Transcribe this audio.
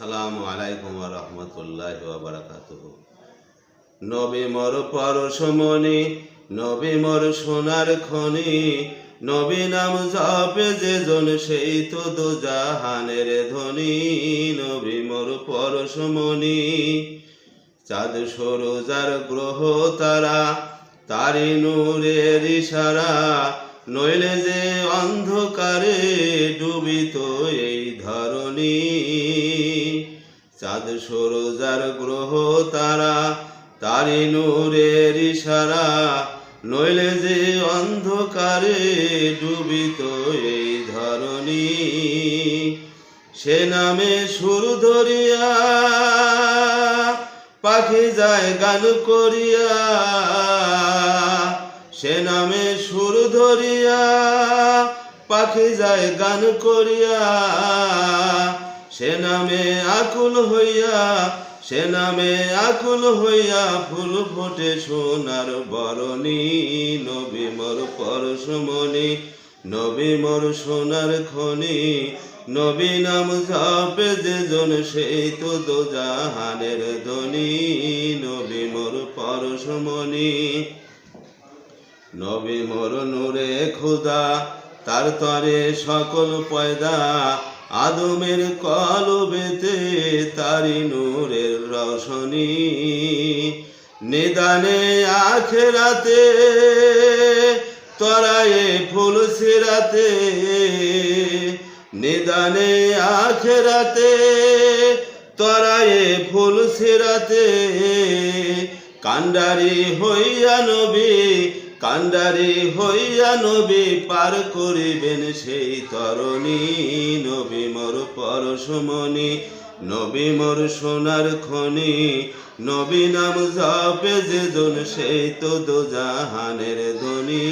আসসালামু আলাইকুম ওয়া রাহমাতুল্লাহি ওয়া বারাকাতুহু। নবী মোর পরশমণি, নবী মোর সোনার খনি, নবী নাম জপে যে জন সেই তো দোজাহানের ধনী। নবী মোর পরশমণি, চাঁদ সরোজার গ্রহ তারা, তারি নূরের ইশারা, নইলে যে অন্ধকারে ডুবিত এই ধরণী। চাঁদ সরোজার গ্রহ তারা, তারি নূরের ইশারা, নইলে যে অন্ধকারে ডুবিত এই ধরণী। সে নামে সুর ধরিয়া পাখি যায় গান করিয়া, সে নামে সুর ধরিয়া পাখি যায় গান করিয়া, সে নামে আকুল হইয়া, সে নামে আকুল হইয়া ফুল ফোটে সোনার বরণী। নবী মোর পরশমণি, নবী মোর সোনার খনি, নবী নাম জপে যে জন সেই তো দোজাহানের ধনী। নবী মোর পরশমণি, নবী মোর নূরে খোদা, তার তরে সকল পয়দা, আদমের কলবেতে তারি নূরের রশনি। নিদানে আখেরাতে তরায়ে ফুল সিরাতে, নিদানে আখেরাতে তরায়ে ফুল সিরাতে, কান্ডারি হইয়া নবী, কান্ডারি হইয়া নবী পার করিবেন সেই তরণী। নবী মোর পরশমণি, নবী মোর সোনার খনি, নবী নাম জপে যে জন সেই তো দোজাহানের ধনী।